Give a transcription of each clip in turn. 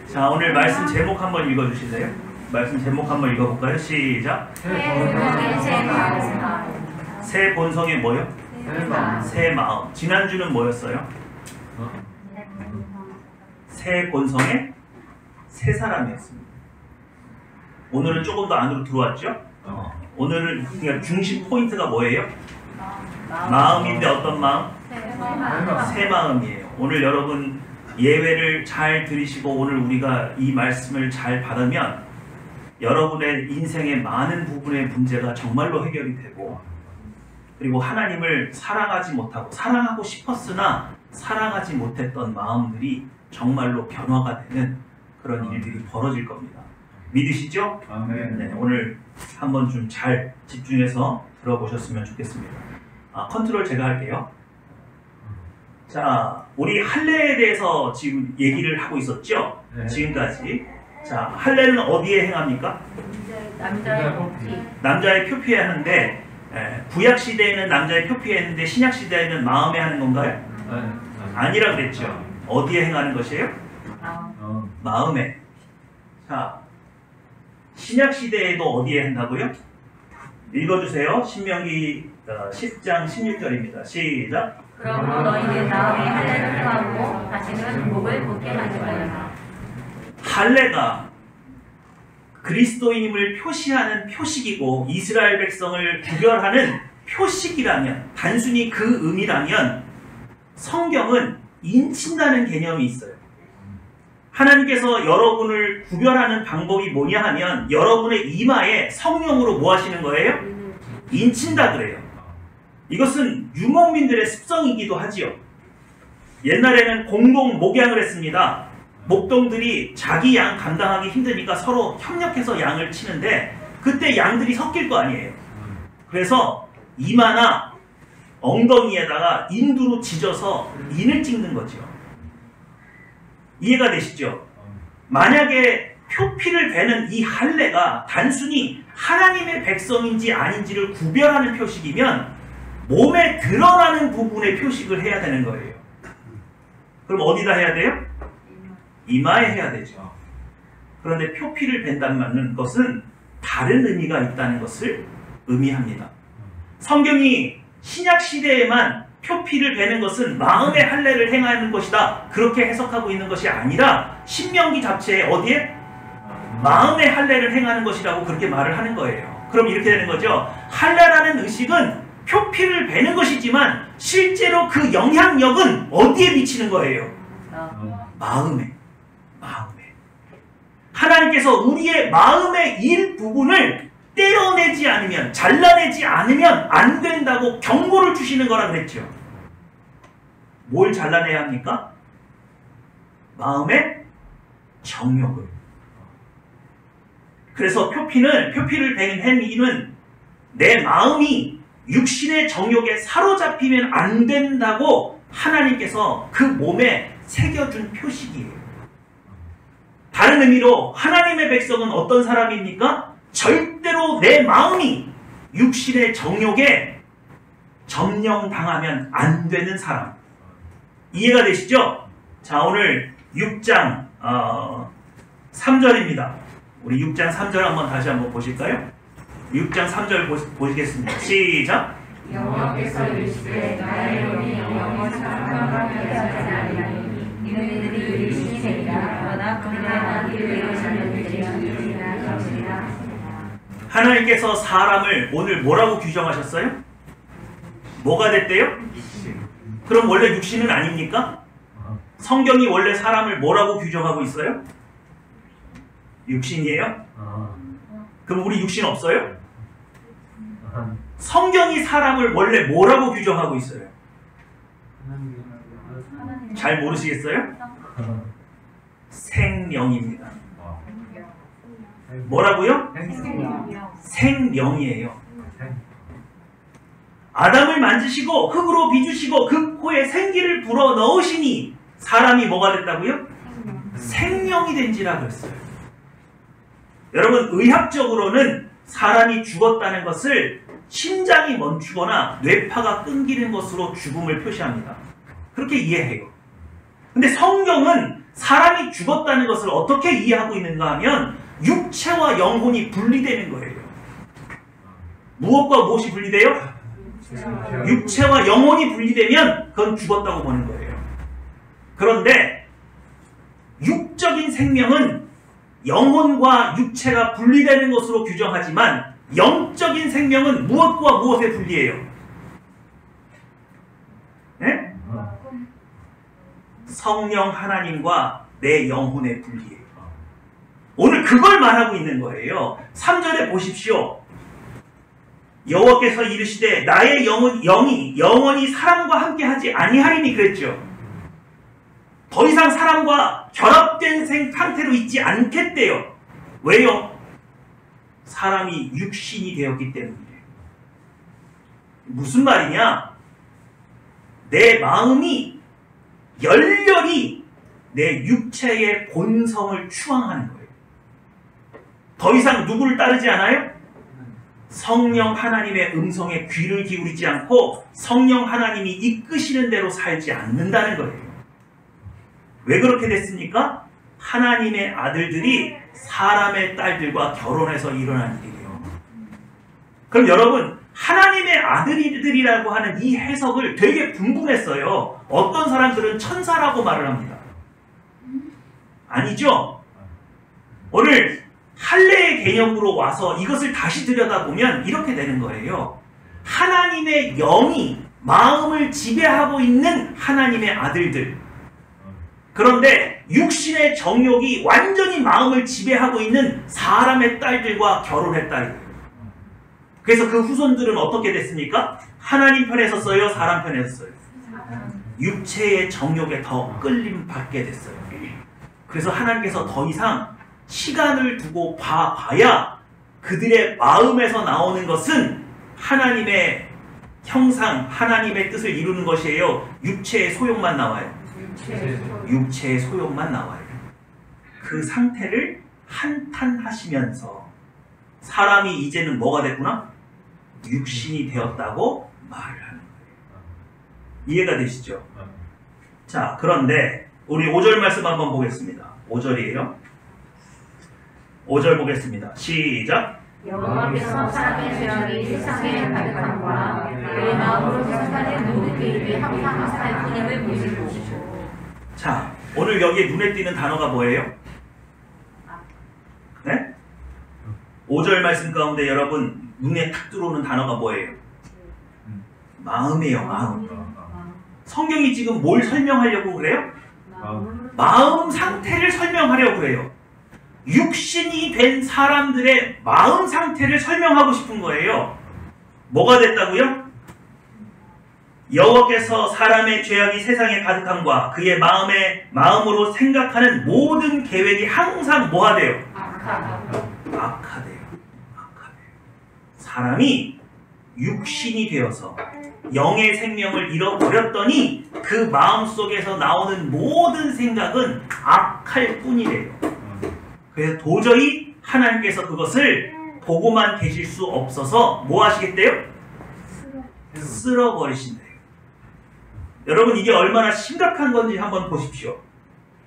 자, 오늘 말씀 제목 한번 읽어주실래요? 말씀 제목 한번 읽어볼까요? 시작. 새 본성의 뭐요? 새 마음. 지난주는 뭐였어요? 새 본성의 새 사람이었습니다. 오늘은 조금 더 안으로 들어왔죠? 오늘은 그러니까 중심 포인트가 뭐예요? 마음인데 어떤 마음? 새 마음이에요. 오늘 여러분 예외를 잘 들으시고 오늘 우리가 이 말씀을 잘 받으면 여러분의 인생의 많은 부분의 문제가 정말로 해결이 되고, 그리고 하나님을 사랑하지 못하고 사랑하고 싶었으나 사랑하지 못했던 마음들이 정말로 변화가 되는 그런 일들이 벌어질 겁니다. 믿으시죠? 네, 오늘 한번 좀 잘 집중해서 들어보셨으면 좋겠습니다. 컨트롤 제가 할게요. 자, 우리 할례에 대해서 지금 얘기를 하고 있었죠? 네. 지금까지. 자, 할례는 어디에 행합니까? 남자의 표피. 남자의 표피에 하는데, 구약 시대에는 남자의 표피에 했는데 신약 시대에는 마음에 하는 건가요? 아니라 그랬죠. 어디에 행하는 것이에요? 마음에. 자, 신약 시대에도 어디에 한다고요? 읽어주세요. 신명기 10장 16절입니다. 시작. 그러므로 너희는 마음에 할례를 표하고 다시는 목을 곱게 하지 말라. 할례가 그리스도인임을 표시하는 표식이고 이스라엘 백성을 구별하는 표식이라면, 단순히 그 의미라면 성경은 인친다는 개념이 있어요. 하나님께서 여러분을 구별하는 방법이 뭐냐 하면 여러분의 이마에 성령으로 뭐 하시는 거예요? 인친다 그래요. 이것은 유목민들의 습성이기도 하지요. 옛날에는 공동 목양을 했습니다. 목동들이 자기 양 감당하기 힘드니까 서로 협력해서 양을 치는데 그때 양들이 섞일 거 아니에요. 그래서 이마나 엉덩이에다가 인두로 지져서 인을 찍는 거죠. 이해가 되시죠? 만약에 표피를 베는 이 할례가 단순히 하나님의 백성인지 아닌지를 구별하는 표식이면 몸에 드러나는 부분의 표식을 해야 되는 거예요. 그럼 어디다 해야 돼요? 이마에 해야 되죠. 그런데 표피를 벤다는 것은 다른 의미가 있다는 것을 의미합니다. 성경이 신약 시대에만 표피를 베는 것은 마음의 할례를 행하는 것이다, 그렇게 해석하고 있는 것이 아니라 신명기 자체에 어디에? 마음의 할례를 행하는 것이라고 그렇게 말을 하는 거예요. 그럼 이렇게 되는 거죠. 할례라는 의식은 표피를 베는 것이지만 실제로 그 영향력은 어디에 미치는 거예요? 마음에. 하나님께서 우리의 마음의 일부분을 떼어내지 않으면, 잘라내지 않으면 안 된다고 경고를 주시는 거라 그랬죠. 뭘 잘라내야 합니까? 마음의 정욕을. 그래서 표피를 베는 행위는 내 마음이 육신의 정욕에 사로잡히면 안 된다고 하나님께서 그 몸에 새겨준 표식이에요. 다른 의미로 하나님의 백성은 어떤 사람입니까? 절대로 내 마음이 육신의 정욕에 점령당하면 안 되는 사람. 이해가 되시죠? 자, 오늘 6장 3절입니다. 우리 6장 3절 한번 다시 한번 보실까요? 6장 3절 보시겠습니다. 시작. 여호와께서 이르시되 나의 영이 영원히 상관하게 하지 아니하니 이는 그들이 의리심이 되리라. 그러나 그러나 그들이 의리심이 되리라. 하나님께서 사람을 오늘 뭐라고 규정하셨어요? 뭐가 됐대요? 그럼 원래 육신은 아닙니까? 성경이 원래 사람을 뭐라고 규정하고 있어요? 육신이에요? 그럼 우리 육신 없어요? 성경이 사람을 원래 뭐라고 규정하고 있어요? 잘 모르시겠어요? 생명입니다. 뭐라고요? 생명이에요. 아담을 만지시고 흙으로 빚으시고 그 코에 생기를 불어 넣으시니 사람이 뭐가 됐다고요? 생명이 된지라 그랬어요. 여러분, 의학적으로는 사람이 죽었다는 것을 심장이 멈추거나 뇌파가 끊기는 것으로 죽음을 표시합니다. 그렇게 이해해요. 근데 성경은 사람이 죽었다는 것을 어떻게 이해하고 있는가 하면 육체와 영혼이 분리되는 거예요. 무엇과 무엇이 분리돼요? 육체와 영혼이 분리되면 그건 죽었다고 보는 거예요. 그런데 육적인 생명은 영혼과 육체가 분리되는 것으로 규정하지만 영적인 생명은 무엇과 무엇에 분리해요? 네? 성령 하나님과 내 영혼에 분리해요. 오늘 그걸 말하고 있는 거예요. 3절에 보십시오. 여호와께서 이르시되 나의 영이 영원히 사람과 함께하지 아니하리니 그랬죠. 더 이상 사람과 결합된 상태로 있지 않겠대요. 왜요? 사람이 육신이 되었기 때문이에요. 무슨 말이냐? 내 마음이 열렬히 내 육체의 본성을 추앙하는 거예요. 더 이상 누구를 따르지 않아요? 성령 하나님의 음성에 귀를 기울이지 않고 성령 하나님이 이끄시는 대로 살지 않는다는 거예요. 왜 그렇게 됐습니까? 하나님의 아들들이 사람의 딸들과 결혼해서 일어난 일이에요. 그럼 여러분, 하나님의 아들들이라고 하는 이 해석을 되게 궁금했어요. 어떤 사람들은 천사라고 말을 합니다. 아니죠? 오늘 할례의 개념으로 와서 이것을 다시 들여다보면 이렇게 되는 거예요. 하나님의 영이 마음을 지배하고 있는 하나님의 아들들. 그런데 육신의 정욕이 완전히 마음을 지배하고 있는 사람의 딸들과 결혼했다. 그래서 그 후손들은 어떻게 됐습니까? 하나님 편에 섰어요? 사람 편에 섰어요? 육체의 정욕에 더 끌림받게 됐어요. 그래서 하나님께서 더 이상 시간을 두고 봐야 그들의 마음에서 나오는 것은 하나님의 형상, 하나님의 뜻을 이루는 것이에요. 육체의 소욕만 나와요. 육체의 소욕만 나와요. 그 상태를 한탄하시면서 사람이 이제는 뭐가 됐구나? 육신이 되었다고 말을 하는 거예요. 이해가 되시죠? 자, 그런데 우리 5절 말씀 한번 보겠습니다. 5절이에요. 5절 보겠습니다. 시작. 여호와께서 사람의 죄악이 세상에 가득함과 그의 마음으로 생각하는 모든 계획이 항상 악할 뿐임을 보시고. 자, 오늘 여기에 눈에 띄는 단어가 뭐예요? 네? 5절 말씀 가운데 여러분 눈에 탁 들어오는 단어가 뭐예요? 마음이에요. 마음. 성경이 지금 뭘 설명하려고 그래요? 마음 상태를 설명하려고 그래요. 육신이 된 사람들의 마음 상태를 설명하고 싶은 거예요. 뭐가 됐다고요? 여호와께서 사람의 죄악이 세상에 가득함과 그의 마음으로 생각하는 모든 계획이 항상 뭐하대요? 악하대요. 사람이 육신이 되어서 영의 생명을 잃어버렸더니 그 마음속에서 나오는 모든 생각은 악할 뿐이래요. 그래서 도저히 하나님께서 그것을 보고만 계실 수 없어서 뭐 하시겠대요? 쓸어버리신대요. 여러분, 이게 얼마나 심각한 건지 한번 보십시오.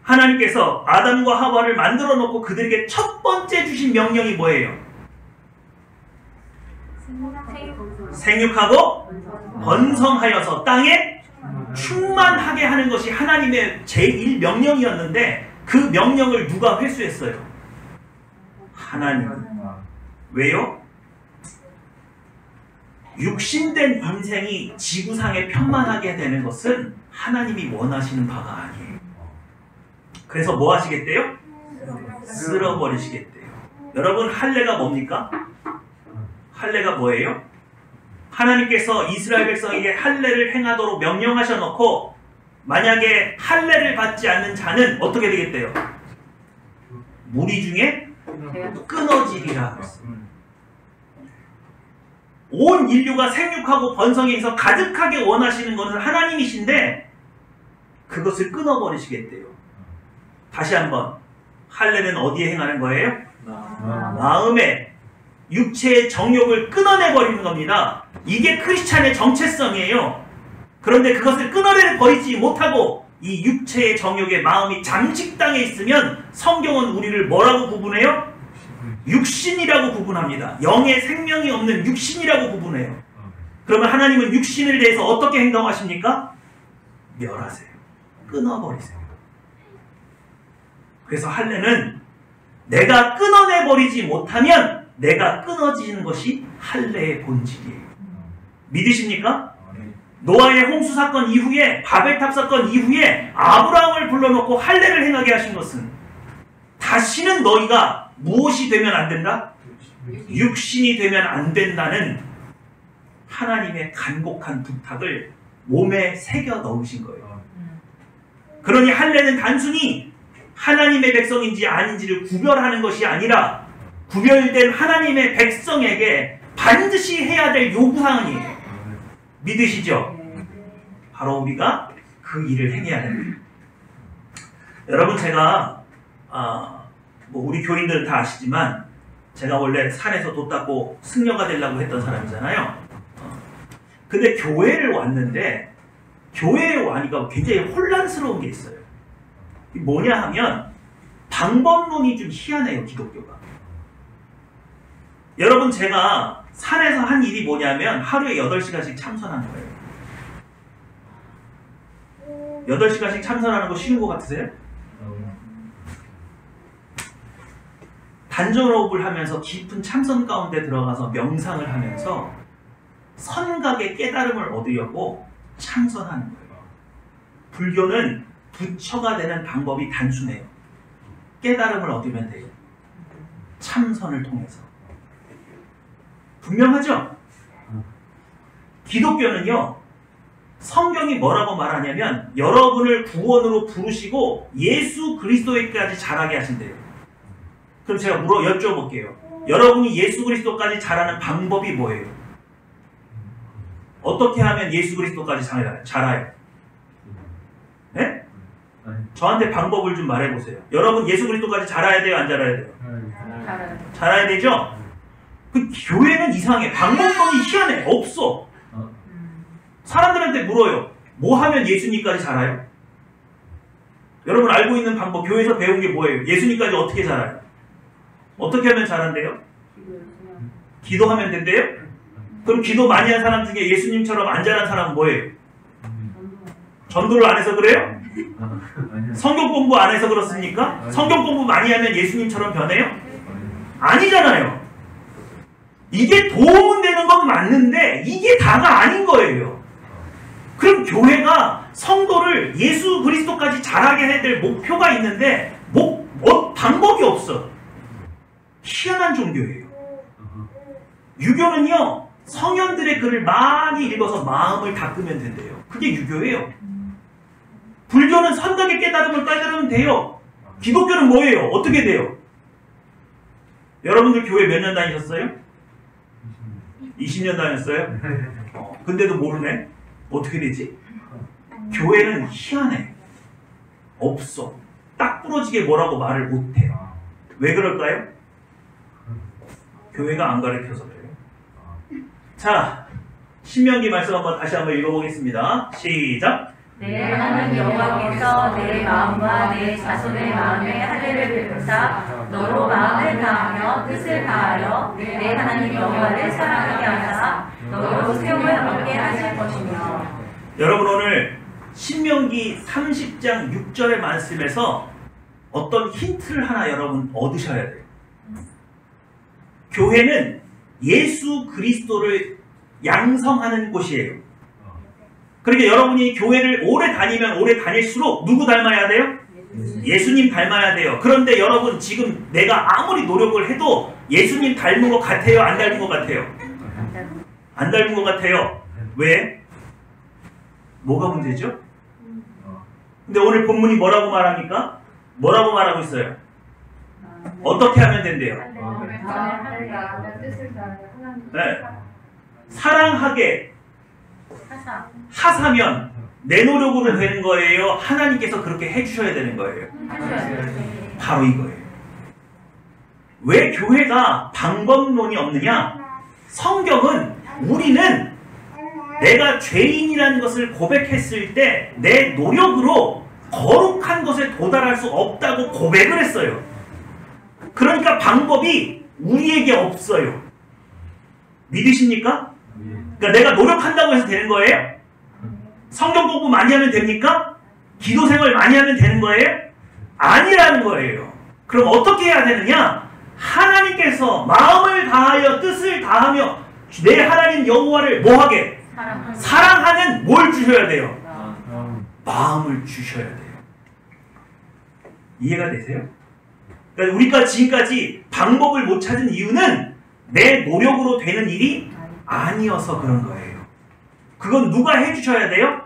하나님께서 아담과 하와를 만들어 놓고 그들에게 첫 번째 주신 명령이 뭐예요? 생육하고 번성하여서 땅에 충만하게 하는 것이 하나님의 제1명령이었는데 그 명령을 누가 회수했어요? 하나님. 왜요? 육신된 인생이 지구상에 편만하게 되는 것은 하나님이 원하시는 바가 아니에요. 그래서 뭐 하시겠대요? 쓸어버리시겠대요. 여러분, 할례가 뭡니까? 할례가 뭐예요? 하나님께서 이스라엘 백성에게 할례를 행하도록 명령하셔 놓고 만약에 할례를 받지 않는 자는 어떻게 되겠대요? 무리 중에 끊어지리라. 온 인류가 생육하고 번성해서 가득하게 원하시는 것은 하나님이신데 그것을 끊어버리시겠대요. 다시 한번, 할례는 어디에 행하는 거예요? 마음에, 육체의 정욕을 끊어내버리는 겁니다. 이게 크리스찬의 정체성이에요. 그런데 그것을 끊어내버리지 못하고 이 육체의 정욕에 마음이 잠식당해 있으면 성경은 우리를 뭐라고 구분해요? 육신이라고 구분합니다. 영의 생명이 없는 육신이라고 구분해요. 그러면 하나님은 육신을 대해서 어떻게 행동하십니까? 멸하세요. 끊어버리세요. 그래서 할례는 내가 끊어내버리지 못하면 내가 끊어지는 것이 할례의 본질이에요. 믿으십니까? 노아의 홍수 사건 이후에, 바벨탑 사건 이후에 아브라함을 불러놓고 할례를 행하게 하신 것은 다시는 너희가 무엇이 되면 안 된다? 육신이 되면 안 된다는 하나님의 간곡한 부탁을 몸에 새겨 넣으신 거예요. 그러니 할례는 단순히 하나님의 백성인지 아닌지를 구별하는 것이 아니라 구별된 하나님의 백성에게 반드시 해야 될 요구사항이에요. 믿으시죠? 바로 우리가 그 일을 행해야 됩니다. 여러분, 제가 우리 교인들은 다 아시지만 제가 원래 산에서 돛 닦고 승려가 되려고 했던 사람이잖아요. 근데 교회를 왔는데 교회에 와니까 굉장히 혼란스러운 게 있어요. 뭐냐 하면 방법론이 좀 희한해요, 기독교가. 여러분, 제가 산에서 한 일이 뭐냐면 하루에 8시간씩 참선한 거예요. 8시간씩 참선하는 거 쉬운 거 같으세요? 단전호흡을 하면서 깊은 참선 가운데 들어가서 명상을 하면서 선각의 깨달음을 얻으려고 참선하는 거예요. 불교는 부처가 되는 방법이 단순해요. 깨달음을 얻으면 돼요. 참선을 통해서. 분명하죠? 기독교는요, 성경이 뭐라고 말하냐면 여러분을 구원으로 부르시고 예수 그리스도에까지 자라게 하신대요. 그럼 제가 여쭤볼게요. 여러분이 예수 그리스도까지 자라는 방법이 뭐예요? 어떻게 하면 예수 그리스도까지 자라요? 네? 저한테 방법을 좀 말해보세요. 여러분 예수 그리스도까지 자라야 돼요? 안 자라야 돼요? 자라야 되죠? 그 교회는 이상해. 방법론이 희한해. 없어. 사람들한테 물어요. 뭐 하면 예수님까지 자라요? 여러분 알고 있는 방법, 교회에서 배운 게 뭐예요? 예수님까지 어떻게 자라요? 어떻게 하면 자란대요? 기도하면 된대요? 그럼 기도 많이 한 사람 중에 예수님처럼 안 자란 사람은 뭐예요? 전도를 안 해서 그래요? 성경 공부 안 해서 그렇습니까? 성경 공부 많이 하면 예수님처럼 변해요? 아니잖아요. 이게 도움은 되는 건 맞는데 이게 다가 아닌 거예요. 그럼 교회가 성도를 예수 그리스도까지 자라게 해야 될 목표가 있는데 방법이 없어. 희한한 종교예요. 유교는요, 성현들의 글을 많이 읽어서 마음을 닦으면 된대요. 그게 유교예요. 불교는 선각의 깨달음을 깨달으면 돼요. 기독교는 뭐예요? 어떻게 돼요? 여러분들 교회 몇 년 다니셨어요? 20년 다녔어요? 근데도 모르네? 어떻게 되지? 교회는 희한해. 없어. 딱 부러지게 뭐라고 말을 못해. 왜 그럴까요? 교회가 안 가르쳐서 그래요. 자, 신명기 말씀 다시 한번 읽어보겠습니다. 시작! 내 하나님 여호와께서 내 마음과 내 자손의 마음에 할례를 베푸사 너로 마음을 다하며 뜻을 다하여 내 하나님 여호와를 사랑하게 하사 너로 수용을 얻게 하실 것이며. 여러분, 오늘 신명기 30장 6절의 말씀에서 어떤 힌트를 하나 여러분 얻으셔야 돼요. 교회는 예수 그리스도를 양성하는 곳이에요. 그러니까 여러분이 교회를 오래 다니면 오래 다닐수록 누구 닮아야 돼요? 예수님 닮아야 돼요. 그런데 여러분, 지금 내가 아무리 노력을 해도 예수님 닮은 것 같아요? 안 닮은 것 같아요? 안 닮은 것 같아요. 왜? 뭐가 문제죠? 근데 오늘 본문이 뭐라고 말합니까? 뭐라고 말하고 있어요? 어떻게 하면 된대요? 네. 사랑하게 하사면 내 노력으로 되는 거예요? 하나님께서 그렇게 해주셔야 되는 거예요? 바로 이거예요. 왜 교회가 방법론이 없느냐? 성경은 우리는 내가 죄인이라는 것을 고백했을 때 내 노력으로 거룩한 것에 도달할 수 없다고 고백을 했어요. 그러니까 방법이 우리에게 없어요. 믿으십니까? 그러니까 내가 노력한다고 해서 되는 거예요? 성경 공부 많이 하면 됩니까? 기도 생활 많이 하면 되는 거예요? 아니라는 거예요. 그럼 어떻게 해야 되느냐? 하나님께서 마음을 다하여 뜻을 다하며 내 하나님 여호와를 뭐하게? 사랑하는 뭘 주셔야 돼요? 마음을 주셔야 돼요. 이해가 되세요? 그러니까 우리가 지금까지 방법을 못 찾은 이유는 내 노력으로 되는 일이 아니어서 그런 거예요. 그건 누가 해주셔야 돼요?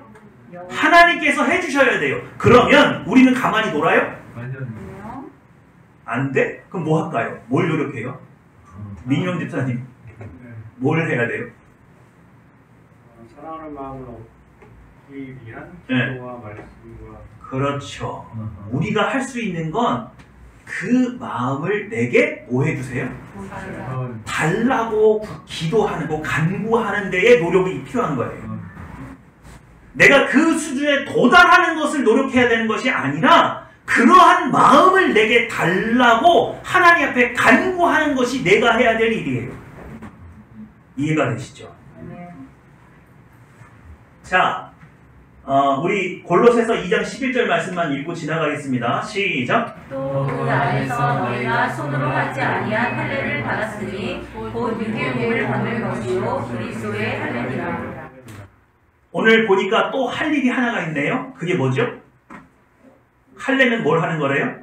하나님께서 해주셔야 돼요. 그러면 우리는 가만히 놀아요? 안 돼? 그럼 뭐 할까요? 뭘 노력해요? 민영 집사님 뭘 해야 돼요? 사랑하는 마음을 얻기 위한 네. 기도와 말씀과 그렇죠. 우리가 할 수 있는 건 그 마음을 내게 뭐 해주세요? 달라고 기도하는 거, 간구하는 데에 노력이 필요한 거예요. 내가 그 수준에 도달하는 것을 노력해야 되는 것이 아니라 그러한 마음을 내게 달라고 하나님 앞에 간구하는 것이 내가 해야 될 일이에요. 이해가 되시죠? 자, 우리 골로새서 2장 11절 말씀만 읽고 지나가겠습니다. 시작. 또 그 안에서 너희가 손으로 하지 아니한 할례를 받았으니 곧 육의 몸을 받는 것이요 그리스도의 할례니라. 오늘 보니까 또 할 일이 하나가 있네요. 그게 뭐죠? 할례는 뭘 하는 거래요?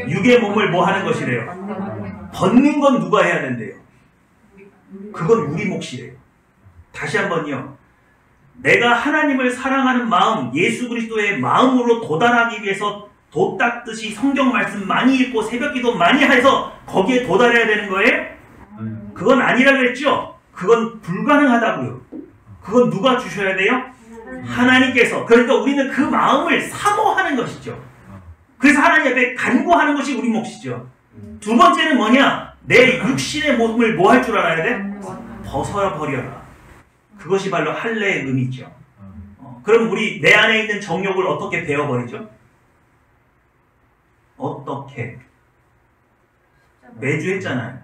육의 몸을 뭐 하는 것이래요? 벗는 건 누가 해야 된대요? 그건 우리 몫이래요. 다시 한번요. 내가 하나님을 사랑하는 마음, 예수 그리스도의 마음으로 도달하기 위해서 도 닦듯이 성경 말씀 많이 읽고 새벽기도 많이 해서 거기에 도달해야 되는 거예요? 그건 아니라 그랬죠? 그건 불가능하다고요. 그건 누가 주셔야 돼요? 하나님께서. 그러니까 우리는 그 마음을 사모하는 것이죠. 그래서 하나님 앞에 간구하는 것이 우리 몫이죠. 두 번째는 뭐냐? 내 육신의 몸을 뭐 할 줄 알아야 돼? 벗어버려라. 그것이 바로 할례의 의미죠. 그럼 우리 내 안에 있는 정욕을 어떻게 베어버리죠? 어떻게? 매주 했잖아요.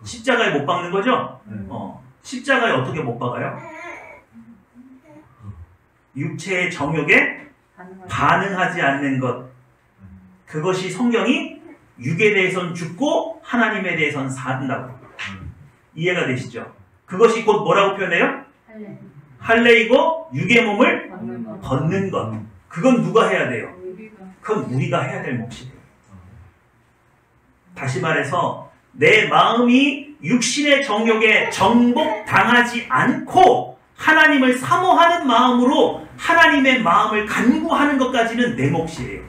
십자가에 못 박는 거죠? 십자가에 어떻게 못 박아요? 육체의 정욕에 반응하지 않는 것. 그것이 성경이 육에 대해서는 죽고 하나님에 대해서는 산다고. 이해가 되시죠? 그것이 곧 뭐라고 표현해요? 할례이고 육의 몸을 벗는 것. 그건 누가 해야 돼요? 그건 우리가 해야 될 몫이에요. 다시 말해서 내 마음이 육신의 정욕에 정복당하지 않고 하나님을 사모하는 마음으로 하나님의 마음을 간구하는 것까지는 내 몫이에요.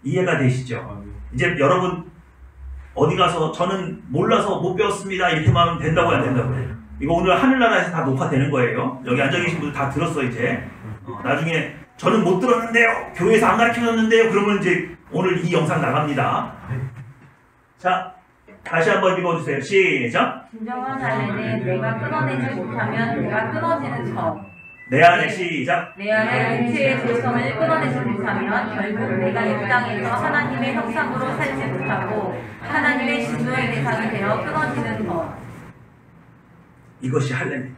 이해가 되시죠? 이제 여러분 어디 가서 저는 몰라서 못 배웠습니다 이렇게 말하면 된다고 안 된다고요? 이거 오늘 하늘나라에서 다 녹화되는 거예요. 여기 앉아 계신 분들 다 들었어 이제. 나중에 저는 못 들었는데요. 교회에서 안 가르쳐줬는데요. 그러면 이제 오늘 이 영상 나갑니다. 자, 다시 한번 읽어주세요. 시작. 진정한 할례는 내가 끊어내지 못하면 내가 끊어지는 것. 내 안에 시작. 내 안에 육체의 조성을 끊어내지 못하면 결국 내가 이 땅에서 하나님의 형상으로 살지 못하고 하나님의 진노의 대상이 되어 끊어지는 것. 이것이 할례입니다.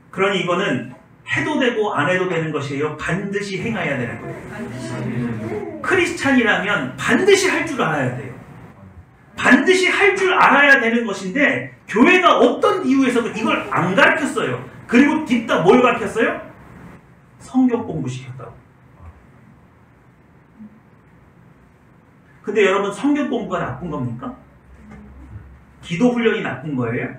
그러니 이거는 해도 되고 안 해도 되는 것이에요. 반드시 행해야 되는 거예요. 크리스찬이라면 반드시 할 줄 알아야 돼요. 반드시 할 줄 알아야 되는 것인데 교회가 어떤 이유에서도 이걸 안 가르쳤어요. 그리고 뒷다 뭘 가르쳤어요? 성경 공부 시켰다고. 근데 여러분 성경 공부가 나쁜 겁니까? 기도 훈련이 나쁜 거예요?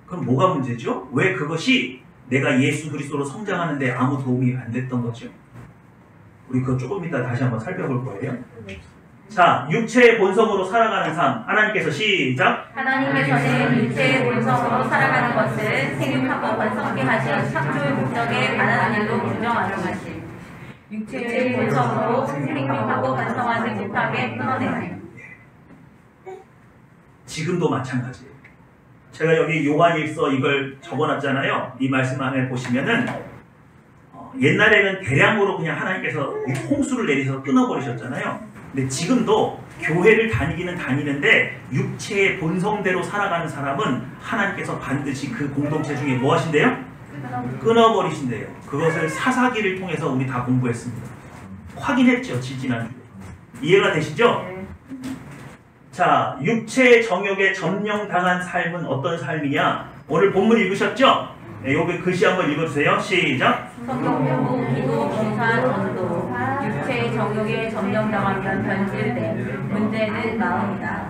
그럼 뭐가 문제죠? 왜 그것이 내가 예수 그리스도로 성장하는데 아무 도움이 안 됐던 거죠? 우리 그거 조금 이따 다시 한번 살펴볼 거예요. 자, 육체의 본성으로 살아가는 삶. 하나님께서 시작. 하나님께서는 육체의 본성으로 살아가는 것을 생육하고 번성케 하신 창조의 목적에 반하는 일로 부정하신 육체의 본성으로 생육하고 번성하지 못하게 끊어내세요. 지금도 마찬가지예요. 제가 여기 요한일서 이걸 적어놨잖아요. 이 말씀 안에 보시면은 옛날에는 대량으로 그냥 하나님께서 홍수를 내리셔서 끊어버리셨잖아요. 근데 지금도 교회를 다니기는 다니는데 육체의 본성대로 살아가는 사람은 하나님께서 반드시 그 공동체 중에 뭐 하신대요? 끊어버리신대요. 그것을 사사기를 통해서 우리 다 공부했습니다. 확인했죠, 지지난주에. 이해가 되시죠? 자, 육체의 정욕에 점령당한 삶은 어떤 삶이냐? 오늘 본문 읽으셨죠? 네, 여기 글씨 한번 읽어주세요. 시작. 성경 공부, 기도, 봉사, 전도. 육체의 정욕에 점령당하면 변질돼. 문제는 마음이다.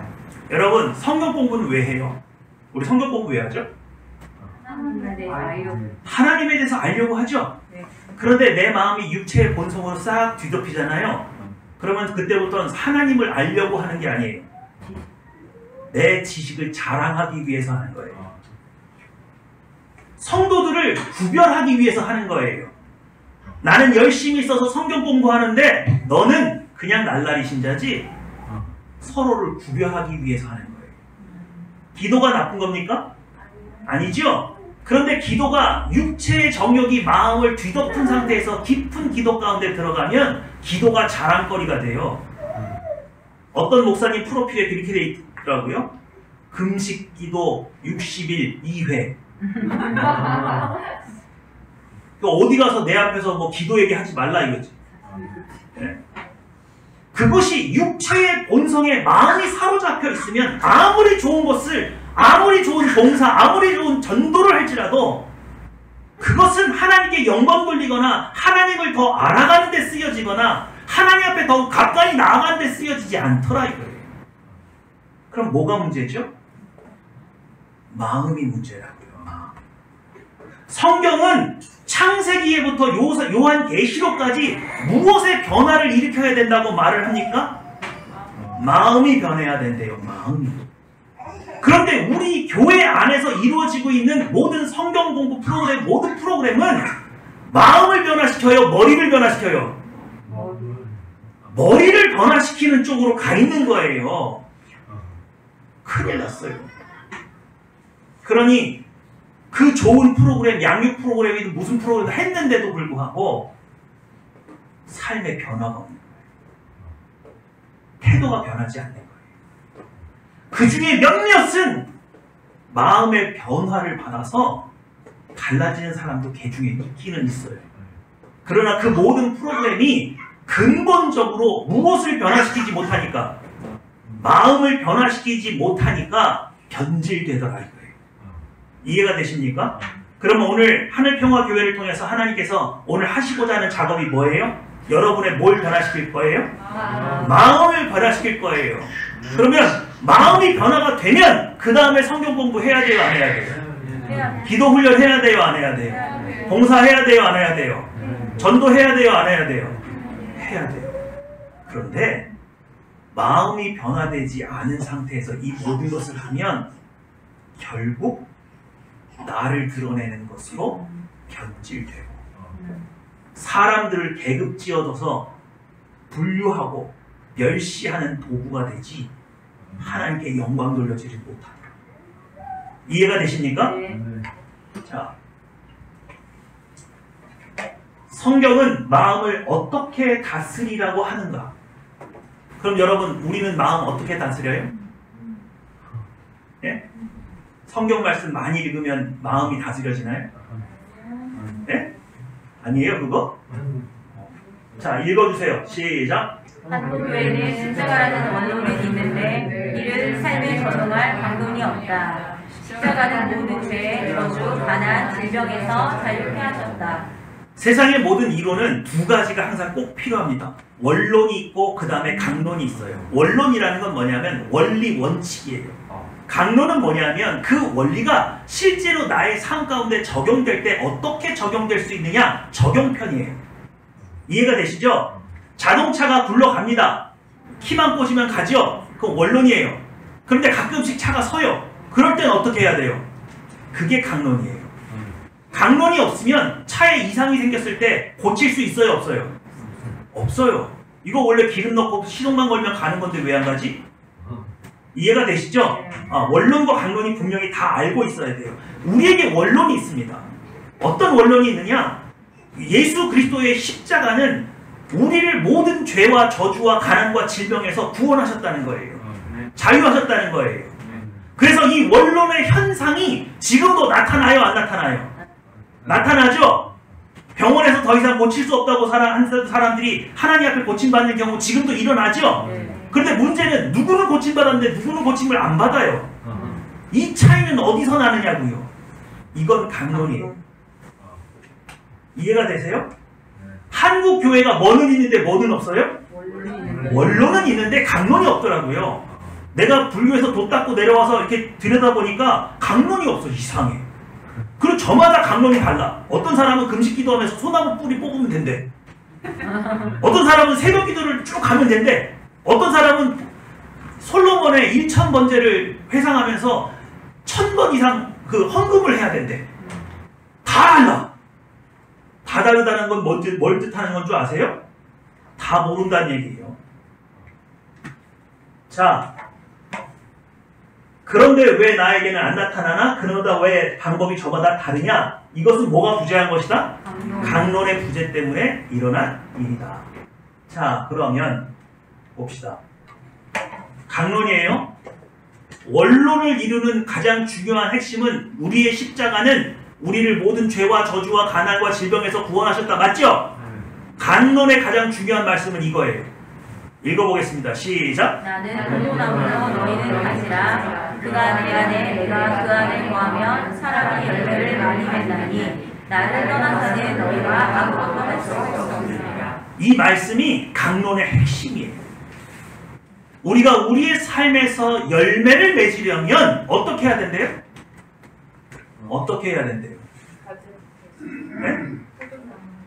여러분, 성경 공부는 왜 해요? 우리 성경 공부 왜 하죠? 하나님에 대해서 알려고 하죠? 그런데 내 마음이 육체의 본성으로 싹 뒤덮이잖아요. 그러면 그때부터는 하나님을 알려고 하는 게 아니에요. 내 지식을 자랑하기 위해서 하는 거예요. 성도들을 구별하기 위해서 하는 거예요. 나는 열심히 써서 성경 공부하는데 너는 그냥 날라리 신자지. 서로를 구별하기 위해서 하는 거예요. 기도가 나쁜 겁니까? 아니죠? 그런데 기도가 육체의 정욕이 마음을 뒤덮은 상태에서 깊은 기도 가운데 들어가면 기도가 자랑거리가 돼요. 어떤 목사님 프로필에 그렇게 돼 있더라고요. 금식 기도 60일 2회. 어디 가서 내 앞에서 뭐 기도 얘기하지 말라 이거지. 네? 그것이 육체의 본성에 마음이 사로잡혀 있으면 아무리 좋은 것을, 아무리 좋은 봉사, 아무리 좋은 전도를 할지라도 그것은 하나님께 영광 돌리거나 하나님을 더 알아가는 데 쓰여지거나 하나님 앞에 더 가까이 나아가는 데 쓰여지지 않더라 이거예요. 그럼 뭐가 문제죠? 마음이 문제라고요. 성경은 창세기에부터 요한계시록까지 무엇의 변화를 일으켜야 된다고 말을 합니까? 마음이 변해야 된대요. 마음이. 그런데 우리 교회 안에서 이루어지고 있는 모든 성경 공부 프로그램, 모든 프로그램은 마음을 변화시켜요? 머리를 변화시켜요? 머리를 변화시키는 쪽으로 가 있는 거예요. 큰일 났어요. 그러니 그 좋은 프로그램, 양육 프로그램이든 무슨 프로그램 했는데도 불구하고 삶의 변화가 없는 거예요. 태도가 변하지 않는 거예요. 그 중에 몇몇은 마음의 변화를 받아서 달라지는 사람도 개 중에 있기는 있어요. 그러나 그 모든 프로그램이 근본적으로 무엇을 변화시키지 못하니까, 마음을 변화시키지 못하니까 변질되더라 이거예요. 이해가 되십니까? 그러면 오늘 하늘평화교회를 통해서 하나님께서 오늘 하시고자 하는 작업이 뭐예요? 여러분의 뭘 변화시킬 거예요? 마음을 변화시킬 거예요. 그러면 마음이 변화가 되면 그 다음에 성경 공부해야 돼요? 안 해야 돼요? 기도 훈련 해야 돼요? 안 해야 돼요? 봉사해야 돼요? 안 해야 돼요? 전도해야 돼요? 안 해야 돼요? 해야 돼요. 그런데 마음이 변화되지 않은 상태에서 이 모든 것을 하면 결국 나를 드러내는 것으로 변질되고 사람들을 계급 지어둬서 분류하고 멸시하는 도구가 되지 하나님께 영광 돌려주지 못하더라. 이해가 되십니까? 자, 성경은 마음을 어떻게 다스리라고 하는가? 그럼 여러분, 우리는 마음 어떻게 다스려요? 예? 성경 말씀 많이 읽으면 마음이 다스려지나요? 예? 아니에요, 그거? 자, 읽어주세요. 시작. 한국 교회는 십자가라는 원론이 있는데 이를 삶에 적용할 방법이 없다. 십자가는 모든 죄, 저주, 가난, 질병에서 자유케 하셨다. 세상의 모든 이론은 두 가지가 항상 꼭 필요합니다. 원론이 있고 그 다음에 강론이 있어요. 원론이라는 건 뭐냐면 원리, 원칙이에요. 강론은 뭐냐면 그 원리가 실제로 나의 삶 가운데 적용될 때 어떻게 적용될 수 있느냐, 적용편이에요. 이해가 되시죠? 자동차가 굴러갑니다. 키만 꽂으면 가죠? 그건 원론이에요. 그런데 가끔씩 차가 서요. 그럴 때는 어떻게 해야 돼요? 그게 강론이에요. 강론이 없으면 차에 이상이 생겼을 때 고칠 수 있어요? 없어요? 없어요. 이거 원래 기름 넣고 시동만 걸면 가는 건데 왜 안 가지? 이해가 되시죠? 원론과 강론이 분명히 다 알고 있어야 돼요. 우리에게 원론이 있습니다. 어떤 원론이 있느냐? 예수 그리스도의 십자가는 우리를 모든 죄와 저주와 가난과 질병에서 구원하셨다는 거예요. 자유하셨다는 거예요. 그래서 이 원론의 현상이 지금도 나타나요, 안 나타나요? 나타나죠? 병원에서 더 이상 고칠 수 없다고 한 사람들이 하나님 앞에 고침받는 경우 지금도 일어나죠? 그런데 문제는 누구는 고침받았는데 누구는 고침을 안 받아요. 이 차이는 어디서 나느냐고요? 이건 강론이에요. 이해가 되세요? 한국 교회가 뭐는 있는데 뭐는 없어요? 원론은 있는데 강론이 없더라고요. 내가 불교에서 도 닦고 내려와서 이렇게 들여다보니까 강론이 없어. 이상해. 그리고 저마다 강론이 달라. 어떤 사람은 금식 기도하면서 소나무 뿌리 뽑으면 된대. 어떤 사람은 새벽 기도를 쭉 가면 된대. 어떤 사람은 솔로몬의 1000번제를 회상하면서 1000번 이상 그 헌금을 해야 된대. 다 달라. 다 다르다는 건 뭘 뜻하는 건 줄 아세요? 다 모른다는 얘기예요. 자, 그런데 왜 나에게는 안 나타나나? 그러다 왜 방법이 저마다 다르냐? 이것은 뭐가 부재한 것이다? 강론의 부재 때문에 일어난 일이다. 자, 그러면 봅시다. 강론이에요. 원론을 이루는 가장 중요한 핵심은 우리의 십자가는 우리를 모든 죄와 저주와 가난과 질병에서 구원하셨다. 맞죠? 강론의 가장 중요한 말씀은 이거예요. 읽어보겠습니다. 시작. 나는 포도나무요 너희는 가지라. 그가 내 안에 내가 그 안에 거하면 사람이 열매를 많이 맺나니 나를 떠나서는 너희가 아무것도 할 수 없으리라. 이 말씀이 강론의 핵심이에요. 우리가 우리의 삶에서 열매를 맺으려면 어떻게 해야 된대요? 어떻게 해야 된대요? 네?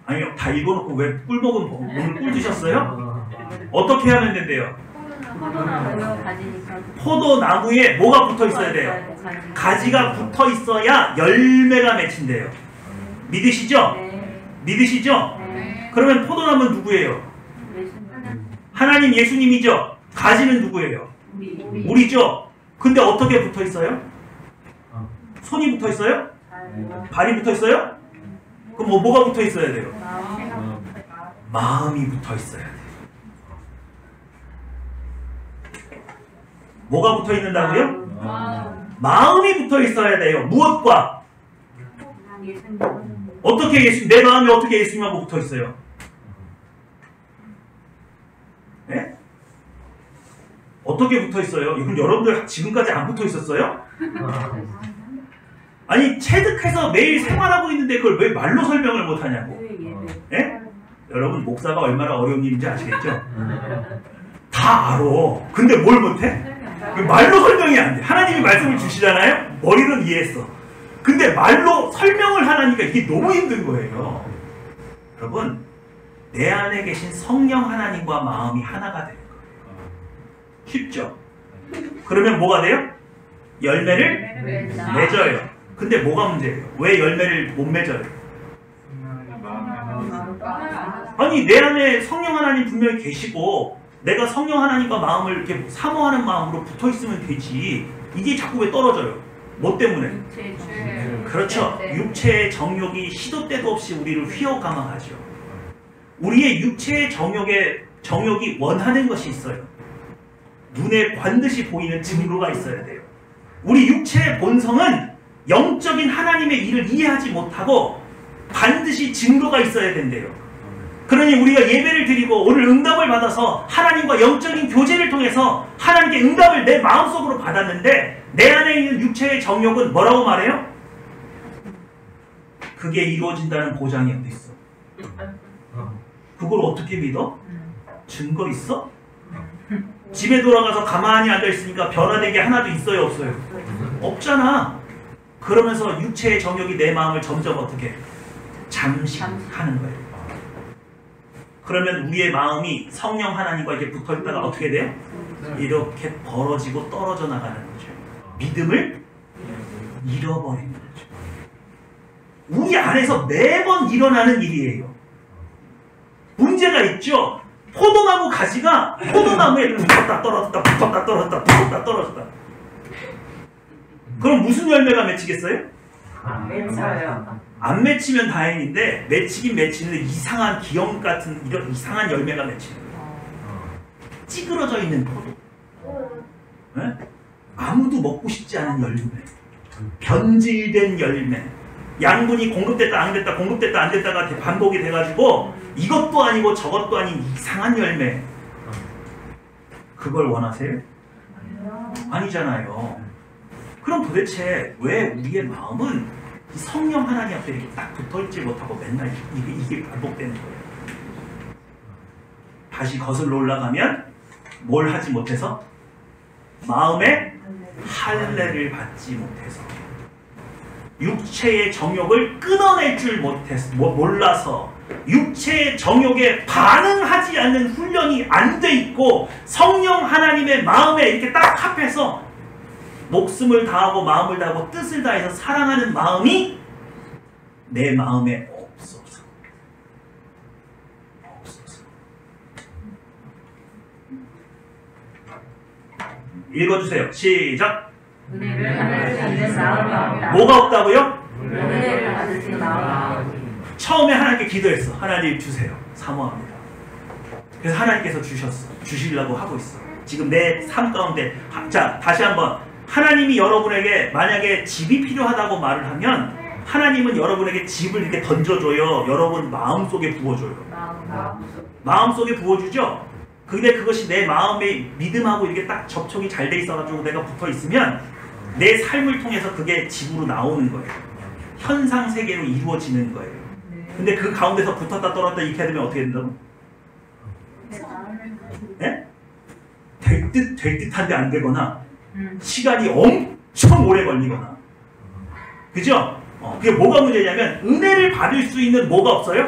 아니요, 다 읽어놓고 왜 꿀먹은 오늘 꿀 드셨어요? 어떻게 하면 된대요? 포도나무요 가지니까. 포도나무에 뭐가 붙어 있어야 돼요? 가지가 붙어 있어야 열매가 맺힌대요. 믿으시죠? 네. 믿으시죠? 네. 그러면 포도나무는 누구예요? 하나님 예수님이죠? 가지는 누구예요? 우리죠? 근데 어떻게 붙어 있어요? 손이 붙어 있어요? 발이 붙어 있어요? 그럼 뭐가 붙어 있어야 돼요? 마음이 붙어 있어야 돼요. 뭐가 붙어 있는다고요? 마음이 붙어 있어야 돼요. 무엇과? 어떻게 내 마음이 어떻게 예수님하고 붙어 있어요? 네? 어떻게 붙어 있어요? 이건 여러분들 지금까지 안 붙어 있었어요? 아니, 체득해서 매일 생활하고 있는데 그걸 왜 말로 설명을 못 하냐고. 예? 여러분, 목사가 얼마나 어려운 일인지 아시겠죠? 다 알아. 근데 뭘 못해? 말로 설명이 안 돼. 하나님이 말씀을 주시잖아요? 머리는 이해했어. 근데 말로 설명을 하라니까 이게 너무 힘든 거예요. 여러분, 내 안에 계신 성령 하나님과 마음이 하나가 되는 거예요. 쉽죠? 그러면 뭐가 돼요? 열매를 맺어요. 근데 뭐가 문제예요? 왜 열매를 못 맺어요? 아니, 내 안에 성령 하나님 분명히 계시고 내가 성령 하나님과 마음을 이렇게 사모하는 마음으로 붙어 있으면 되지. 이게 자꾸 왜 떨어져요? 뭐 때문에? 그렇죠. 육체의 정욕이 시도 때도 없이 우리를 휘어감아가죠. 우리의 육체의 정욕이 원하는 것이 있어요. 눈에 반드시 보이는 증거가 있어야 돼요. 우리 육체의 본성은 영적인 하나님의 일을 이해하지 못하고 반드시 증거가 있어야 된대요. 그러니 우리가 예배를 드리고 오늘 응답을 받아서 하나님과 영적인 교제를 통해서 하나님께 응답을 내 마음속으로 받았는데 내 안에 있는 육체의 정욕은 뭐라고 말해요? 그게 이루어진다는 보장이 어디 있어? 그걸 어떻게 믿어? 증거 있어? 집에 돌아가서 가만히 앉아있으니까 변화된 게 하나도 있어요, 없어요? 없잖아. 그러면서 육체의 정욕이 내 마음을 점점 어떻게 잠식하는 거예요. 그러면 우리의 마음이 성령 하나님과 이렇게 붙어있다가 어떻게 돼요? 이렇게 벌어지고 떨어져 나가는 거죠. 믿음을 잃어버리는 거죠. 우리 안에서 매번 일어나는 일이에요. 문제가 있죠. 포도나무 가지가 포도나무에 붙었다 떨어졌다 붙었다 떨어졌다 붙었다 떨어졌다. 그럼 무슨 열매가 맺히겠어요? 맺혀요. 안 맺히면 다행인데 맺히긴 맺히는데 이상한 기형 같은 이런 이상한 열매가 맺히는 거예요. 찌그러져 있는 포도. 네? 아무도 먹고 싶지 않은 열매. 변질된 열매. 양분이 공급됐다 안 됐다 공급됐다 안 됐다가 반복이 돼가지고 이것도 아니고 저것도 아닌 이상한 열매. 그걸 원하세요? 아니잖아요. 그럼 도대체 왜 우리의 마음은 성령 하나님 앞에 이렇게 딱 붙어있지 못하고 맨날 이게 반복되는 거예요? 다시 거슬러 올라가면 뭘 하지 못해서? 마음의 할례를 받지 못해서, 육체의 정욕을 끊어낼 줄 몰라서, 육체의 정욕에 반응하지 않는 훈련이 안 돼 있고 성령 하나님의 마음에 이렇게 딱 합해서 목숨을 다하고 마음을 다하고 뜻을 다해서 사랑하는 마음이 내 마음에 없어서. 읽어주세요. 시작. 은혜를 받을 수 있는 마음이 없다. 뭐가 없다고요? 은혜를 받을 수 있는 마음이 없다. 처음에 하나님께 기도했어. 하나님 주세요. 사모합니다. 그래서 하나님께서 주시려고 하고 있어. 지금 내 삶 가운데. 자, 다시 한번. 하나님이 여러분에게 만약에 집이 필요하다고 말을 하면 하나님은 여러분에게 집을 이렇게 던져줘요. 여러분 마음속에 부어줘요. 마음속에 부어주죠? 근데 그것이 내 마음의 믿음하고 이렇게 딱 접촉이 잘 돼 있어가지고 내가 붙어 있으면 내 삶을 통해서 그게 집으로 나오는 거예요. 현상 세계로 이루어지는 거예요. 근데 그 가운데서 붙었다 떨어졌다 이렇게 되면 어떻게 된다고? 네? 될 듯한데 안 되거나 시간이 엄청 오래 걸리거나. 그죠? 그게 뭐가 문제냐면 은혜를 받을 수 있는 뭐가 없어요?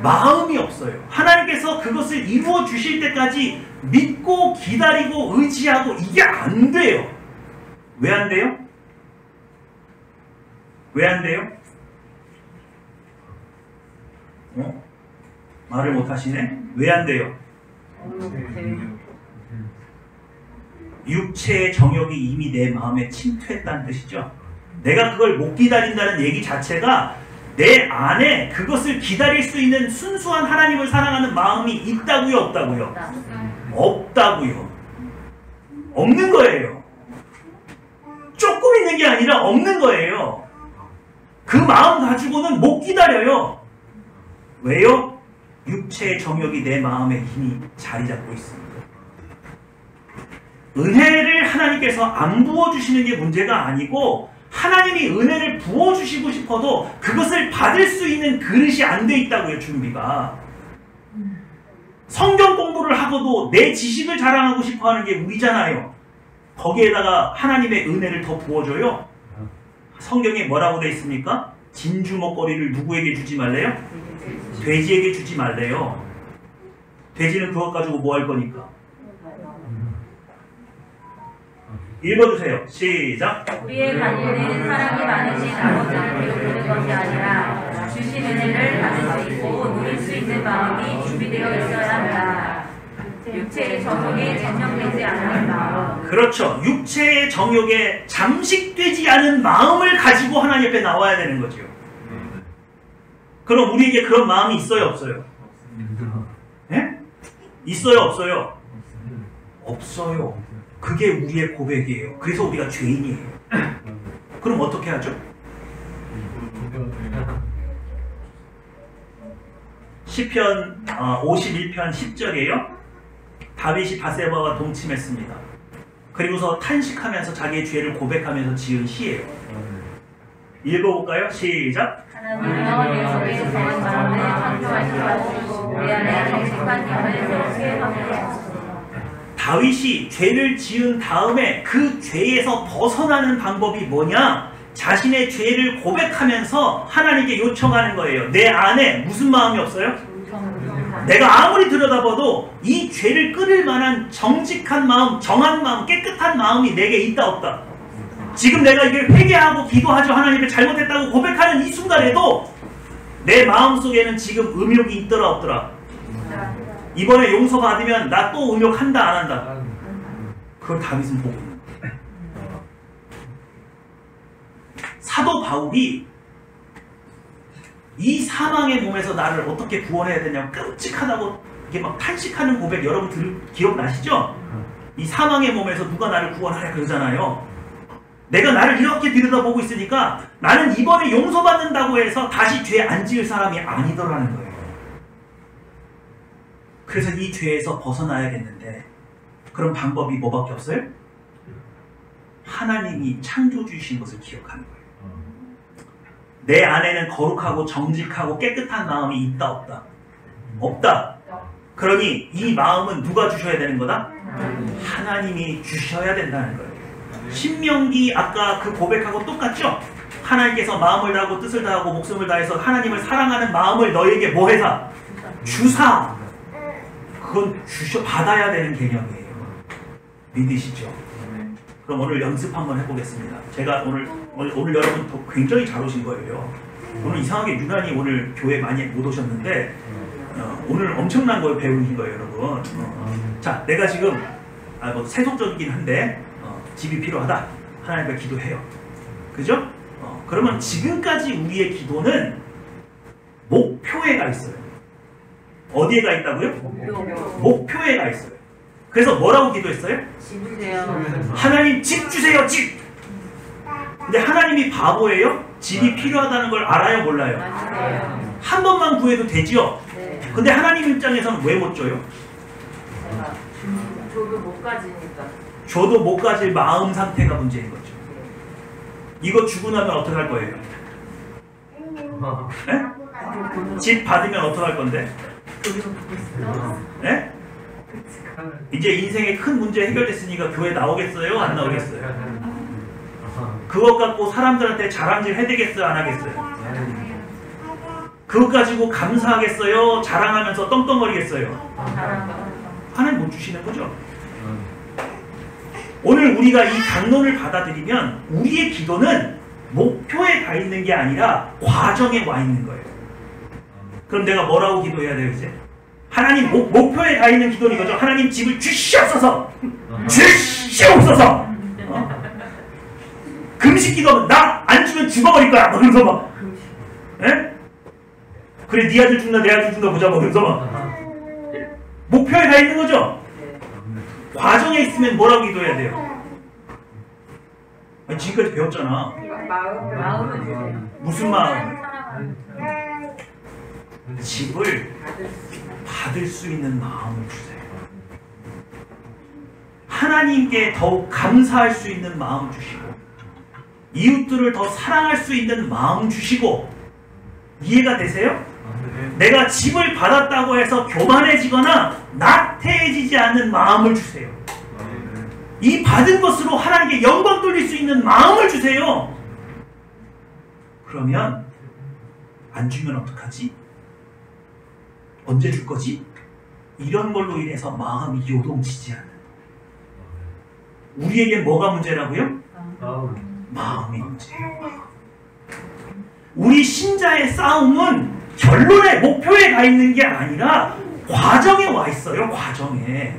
마음이 없어요. 하나님께서 그것을 이루어 주실 때까지 믿고 기다리고 의지하고 이게 안 돼요. 왜 안 돼요? 왜 안 돼요? 말을 못 하시네? 왜 안 돼요? 육체의 정욕이 이미 내 마음에 침투했다는 뜻이죠. 내가 그걸 못 기다린다는 얘기 자체가 내 안에 그것을 기다릴 수 있는 순수한 하나님을 사랑하는 마음이 있다고요? 없다고요? 없다고요. 없는 거예요. 조금 있는 게 아니라 없는 거예요. 그 마음 가지고는 못 기다려요. 왜요? 육체의 정욕이 내 마음에 이미 자리 잡고 있습니다. 은혜를 하나님께서 안 부어주시는 게 문제가 아니고 하나님이 은혜를 부어주시고 싶어도 그것을 받을 수 있는 그릇이 안 돼 있다고요. 준비가. 성경 공부를 하고도 내 지식을 자랑하고 싶어하는 게 우리잖아요. 거기에다가 하나님의 은혜를 더 부어줘요. 성경에 뭐라고 돼 있습니까? 진주 먹거리를 누구에게 주지 말래요? 돼지에게 주지 말래요. 돼지는 그것 가지고 뭐 할 거니까. 읽어주세요. 시작. 우리의 관리는 사랑이 많으신 아버지를 배우는 것이 아니라 주신 은혜를 받을 수 있고 누릴 수 있는 마음이 준비되어 있어야 한다. 육체의 정욕에 잠식되지 않은 마음. 그렇죠. 육체의 정욕에 잠식되지 않은 마음을 가지고 하나님 앞에 나와야 되는 거죠. 그럼 우리에게 그런 마음이 있어요? 없어요? 예? 있어요? 없어요? 없어요. 그게 우리의 고백이에요. 그래서 우리가 죄인이에요. 그럼 어떻게 하죠? 시편 51편 10절이에요. 다윗이 바세바와 동침했습니다. 그리고서 탄식하면서 자기의 죄를 고백하면서 지은 시예요. 읽어볼까요? 시작. 하나님이여 내 속에 거한 마음을 창조하시고 하시고 내 안에 정직한 영을 새롭게 하시옵소서. 다윗이 죄를 지은 다음에 그 죄에서 벗어나는 방법이 뭐냐? 자신의 죄를 고백하면서 하나님께 요청하는 거예요. 내 안에 무슨 마음이 없어요? 내가 아무리 들여다봐도 이 죄를 끊을 만한 정직한 마음, 정한 마음, 깨끗한 마음이 내게 있다 없다? 지금 내가 이게 회개하고 기도하죠. 하나님께 잘못했다고 고백하는 이 순간에도 내 마음속에는 지금 음욕이 있더라 없더라? 이번에 용서받으면 나 또 음욕한다 안 한다? 그걸 다윗은 보고 있는 거예요. 사도 바울이 이 사망의 몸에서 나를 어떻게 구원해야 되냐고 끔찍하다고 이게 막 탄식하는 고백 여러분 기억나시죠? 이 사망의 몸에서 누가 나를 구원하려 그러잖아요. 내가 나를 이렇게 들여다보고 있으니까 나는 이번에 용서받는다고 해서 다시 죄 안 지을 사람이 아니더라는 거예요. 그래서 이 죄에서 벗어나야겠는데 그런 방법이 뭐밖에 없어요? 하나님이 창조주이신 것을 기억하는 거예요. 내 안에는 거룩하고 정직하고 깨끗한 마음이 있다 없다? 없다. 그러니 이 마음은 누가 주셔야 되는 거다? 하나님이 주셔야 된다는 거예요. 신명기 아까 그 고백하고 똑같죠? 하나님께서 마음을 다하고 뜻을 다하고 목숨을 다해서 하나님을 사랑하는 마음을 너에게 뭐 해사? 주사. 그건 받아야 되는 개념이에요. 믿으시죠? 그럼 오늘 연습 한번 해보겠습니다. 제가 오늘 여러분 굉장히 잘 오신 거예요. 오늘 이상하게 유난히 오늘 교회 많이 못 오셨는데 오늘 엄청난 걸 배우신 거예요, 여러분. 자, 내가 지금 뭐 세속적이긴 한데 집이 필요하다. 하나님께 기도해요. 그죠? 그러면 지금까지 우리의 기도는 목표에 가 있어요. 어디에 가 있다고요? 목표에 가 있어요. 그래서 뭐라고 기도했어요? 집 주세요. 하나님 집 주세요, 집! 근데 하나님이 바보예요? 집이 필요하다는 걸 알아요, 몰라요? 아니에요. 한 번만 구해도 되지요? 네. 근데 하나님 입장에서는 왜 못 줘요? 제가 저도 못 가지니까. 줘도 못 가질 마음 상태가 문제인 거죠. 이거 주고 나면 어떻게 할 거예요? 네? 집 받으면 어떻게 할 건데? 네? 이제 인생의 큰 문제 해결됐으니까 교회 나오겠어요? 안 나오겠어요? 그것 갖고 사람들한테 자랑질 해대겠어요? 안 하겠어요? 그것 가지고 감사하겠어요? 자랑하면서 떵떵거리겠어요? 하나님 못 주시는 거죠? 오늘 우리가 이 강론을 받아들이면 우리의 기도는 목표에 가 있는 게 아니라 과정에 와 있는 거예요. 그럼 내가 뭐라고 기도해야 돼요 이제? 하나님 목표에 가 있는 기도는 이거죠. 하나님 집을 주시옵소서. 주시옵소서. 금식 기도하면 나 안 주면 죽어버릴 거야. 뭐 그러면서 막 에? 그래 네 아들 죽나 내 아들 죽나 보자. 뭐 그러면서 막 목표에 가 있는 거죠. 과정에 있으면 뭐라고 기도해야 돼요? 아니, 지금까지 배웠잖아. 마음을 주세요. 무슨 마음? 집을 받을 수 있는 마음을 주세요. 하나님께 더욱 감사할 수 있는 마음 주시고 이웃들을 더 사랑할 수 있는 마음 주시고 이해가 되세요? 내가 집을 받았다고 해서 교만해지거나 나태해지지 않는 마음을 주세요. 이 받은 것으로 하나님께 영광 돌릴 수 있는 마음을 주세요. 그러면 안 주면 어떡하지? 언제 줄 거지? 이런 걸로 인해서 마음이 요동치지 않는. 우리에게 뭐가 문제라고요? 마음이 문제예요. 우리 신자의 싸움은 결론의 목표에 가 있는 게 아니라 과정에 와 있어요. 과정에.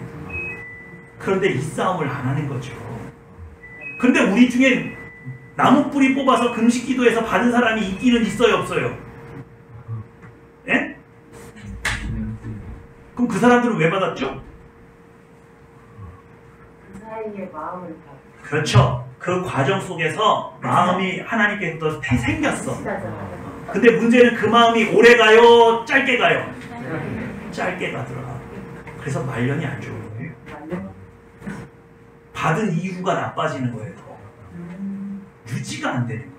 그런데 이 싸움을 안 하는 거죠. 근데 우리 중에 나무 뿌리 뽑아서 금식 기도해서 받은 사람이 있기는 있어요, 없어요? 예? 그럼 그 사람들은 왜 받았죠? 그 사이에 마음을 다. 그렇죠. 그 과정 속에서 마음이 하나님께서 생겼어. 근데 문제는 그 마음이 오래 가요? 짧게 가요? 짧게 가더라. 그래서 말년이 안 좋은 거예요. 받은 이후가 나빠지는 거예요. 더. 유지가 안 되는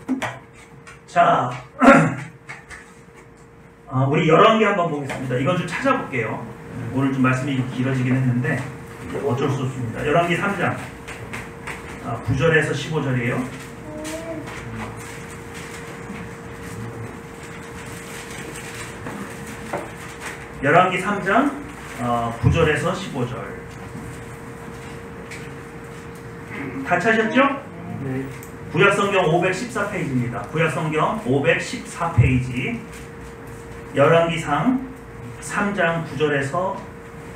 거예요. 자, 우리 열왕기 한번 보겠습니다. 이건 좀 찾아볼게요. 오늘 좀 말씀이 길어지긴 했는데 어쩔 수 없습니다. 열왕기 3장 9절에서 15절이에요. 열왕기 3장 9절에서 15절. 다 찾으셨죠? 네. 구약성경 514페이지입니다. 구약성경 514페이지 열왕기상 3장 9절에서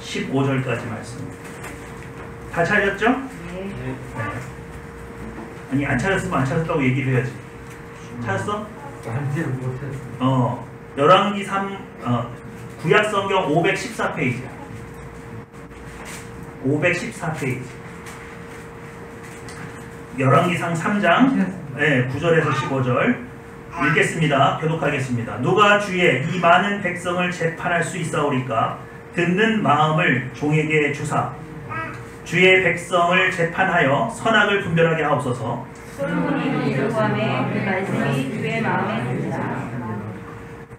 15절까지 말씀. 다 찾으셨죠? 네. 아니 안 찾았으면 안 찾았다고 얘기를 해야지. 찾았어? 안지 못했어. 열왕기 3 구약성경 514페이지. 514페이지. 열왕기상 3장 9절에서 15절 읽겠습니다. 교독하겠습니다. 누가 주의 이 많은 백성을 재판할 수 있사오리까? 듣는 마음을 종에게 주사 주의 백성을 재판하여 선악을 분별하게 하옵소서. 솔로몬이 구함에 그 말씀이 주의 마음에 듭니다.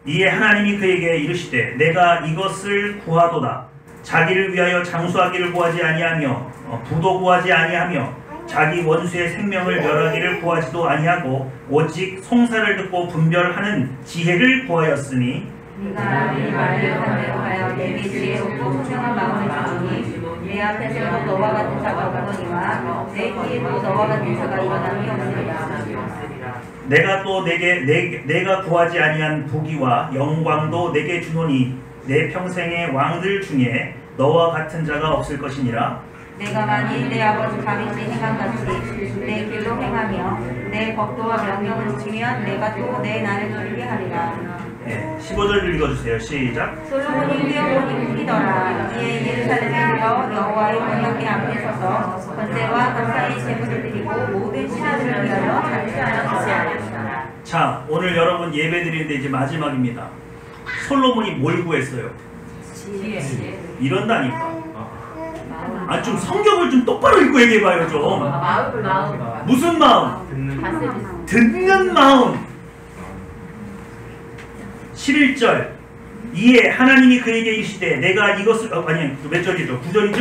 이에 하나님이 그에게 이르시되 내가 이것을 구하도다. 자기를 위하여 장수하기를 구하지 아니하며 부도 구하지 아니하며 자기 원수의 생명을 멸하기를 구하지도 아니하고 오직 송사를 듣고 분별하는 지혜를 구하였으니 네가 네 말을 반대로 하여 내게 지혜롭고 청정한 마음을 주니 내 앞에서도 너와 같은 자가 없거니와 내 뒤에도 너와 같은 자가 일어남이 없으리라. 내가 또 내가 구하지 아니한 부귀와 영광도 내게 주노니 내 평생의 왕들 중에 너와 같은 자가 없을 것이니라. 내가 만일 내 아버지 다윗의 행함같이 내 길로 행하며 내 법도와 명령을 지키면 내가 또 내 나를 기쁘게 하리라. 15절 읽어주세요. 시작. 솔로몬이 뛰어보니 웃기더라. 이에 예루살렘에 들어 여호와의 언약궤 앞에 서서 번제와 감사의 제물을 드리고 모든 신하들을 위하여 잔치하였다. 자, 오늘 여러분 예배 드리는데 이제 마지막입니다. 솔로몬이 뭘 구했어요? 이런다니까. 좀 성경을 좀 똑바로 읽고 얘기해봐요 좀. 마음. 무슨 마음? 듣는 마음. 11절. 이에 하나님이 그에게 이르시되 내가 이것을 아니 몇 절이죠? 9절이죠?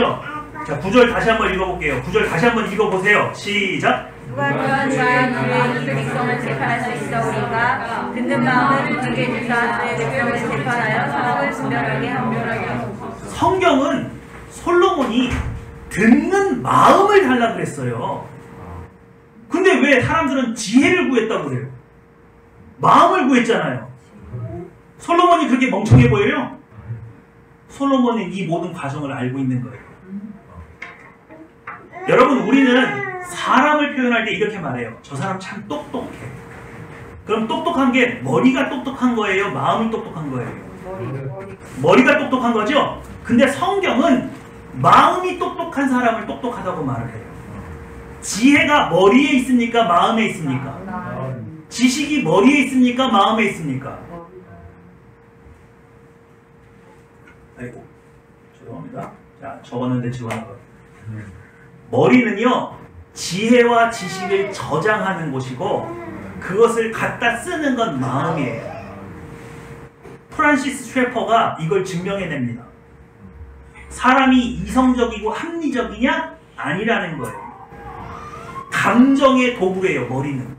자 9절 다시 한번 읽어볼게요. 9절 다시 한번 읽어보세요. 시작. 누가 주의 백성을 재판할 수 있사오리까? 듣는 마음을 주게 주사 주의 백성을 재판하여 선악을 분별하게 하옵소서. 성경은 솔로몬이 듣는 마음을 달라 그랬어요. 근데 왜 사람들은 지혜를 구했다고 그래요? 마음을 구했잖아요. 솔로몬이 그렇게 멍청해 보여요? 솔로몬은 이 모든 과정을 알고 있는 거예요. 여러분 우리는 사람을 표현할 때 이렇게 말해요. 저 사람 참 똑똑해. 그럼 똑똑한 게 머리가 똑똑한 거예요? 마음이 똑똑한 거예요? 머리가 똑똑한 거죠? 근데 성경은 마음이 똑똑한 사람을 똑똑하다고 말을 해요. 지혜가 머리에 있습니까? 마음에 있습니까? 지식이 머리에 있습니까? 마음에 있습니까? 아이고 죄송합니다. 자 적었는데 집어넣어. 머리는요 지혜와 지식을 저장하는 곳이고 그것을 갖다 쓰는 건 마음이에요. 프란시스 쉐퍼가 이걸 증명해냅니다. 사람이 이성적이고 합리적이냐? 아니라는 거예요. 감정의 도구예요, 머리는.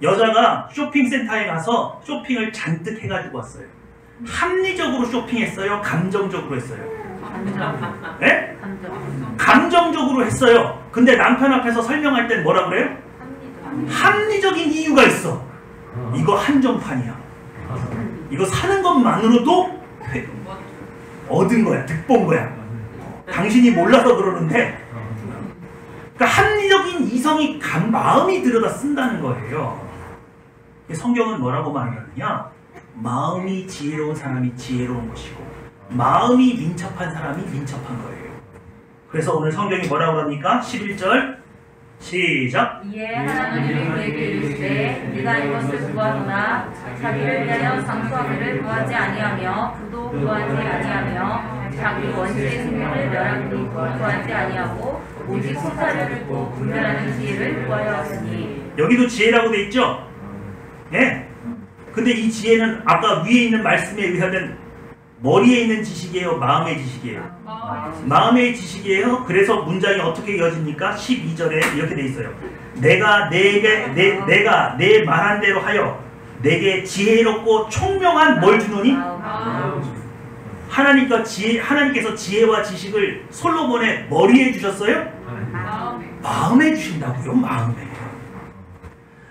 여자가 쇼핑센터에 가서 쇼핑을 잔뜩 해가지고 왔어요. 합리적으로 쇼핑했어요? 감정적으로 했어요? 네? 감정적으로 했어요. 근데 남편 앞에서 설명할 땐 뭐라 그래요? 합리적인 이유가 있어. 이거 한정판이야. 이거 사는 것만으로도 얻은 거야. 득본 거야. 당신이 몰라서 그러는데 그러니까 합리적인 이성이 마음이 들여다 쓴다는 거예요. 성경은 뭐라고 말하느냐? 마음이 지혜로운 사람이 지혜로운 것이고 마음이 민첩한 사람이 민첩한 거예요. 그래서 오늘 성경이 뭐라고 합니까? 11절 시작. 이에 하나님이 그에게 이르시되 네가 이것을 구하노나 자기를 위하여 장수하기를 구하지 아니하며 부도 구하지 아니하며 자기 원수의 생명을 멸하기를 구하지 아니하고 오직 송사를 듣고 분별하는 지혜를 구하였으니. 여기도 지혜라고 돼 있죠? 예. 근데 이 지혜는 아까 위에 있는 말씀에 의하면 머리에 있는 지식이에요? 마음의 지식이에요? 마음의 지식이에요. 그래서 문장이 어떻게 이어집니까? 12절에 이렇게 돼 있어요. 내가 내 말한 대로 하여 내게 지혜롭고 총명한 뭘 주노니? 하나님께서 지혜와 지식을 솔로몬의 머리에 주셨어요? 마음에 주신다고요. 마음에.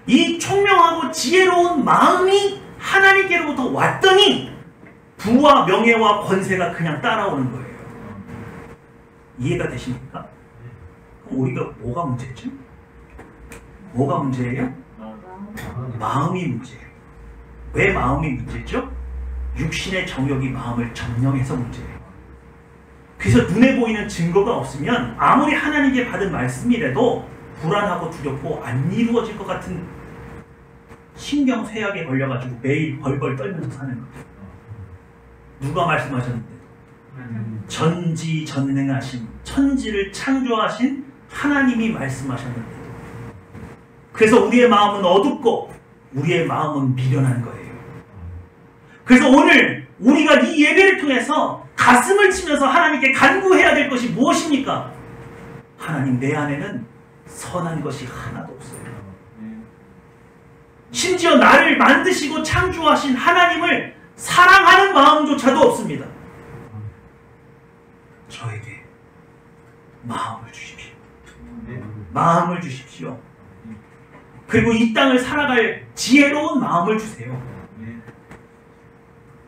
이 총명하고 지혜로운 마음이 하나님께로부터 왔더니 부와 명예와 권세가 그냥 따라오는 거예요. 이해가 되십니까? 그럼 우리가 뭐가 문제지? 뭐가 문제예요? 마음이 문제예요. 왜 마음이 문제죠? 육신의 정욕이 마음을 점령해서 문제예요. 그래서 눈에 보이는 증거가 없으면 아무리 하나님께 받은 말씀이라도 불안하고 두렵고 안 이루어질 것 같은 신경쇠약에 걸려가지고 매일 벌벌 떨면서 사는 거죠. 누가 말씀하셨는데? 전지전능하신 천지를 창조하신 하나님이 말씀하셨는데, 그래서 우리의 마음은 어둡고 우리의 마음은 미련한 거예요. 그래서 오늘 우리가 이 예배를 통해서 가슴을 치면서 하나님께 간구해야 될 것이 무엇입니까? 하나님, 내 안에는 선한 것이 하나도 없어요. 심지어 나를 만드시고 창조하신 하나님을 사랑하는 마음조차도 없습니다. 저에게 마음을 주십시오. 마음을 주십시오. 그리고 이 땅을 살아갈 지혜로운 마음을 주세요.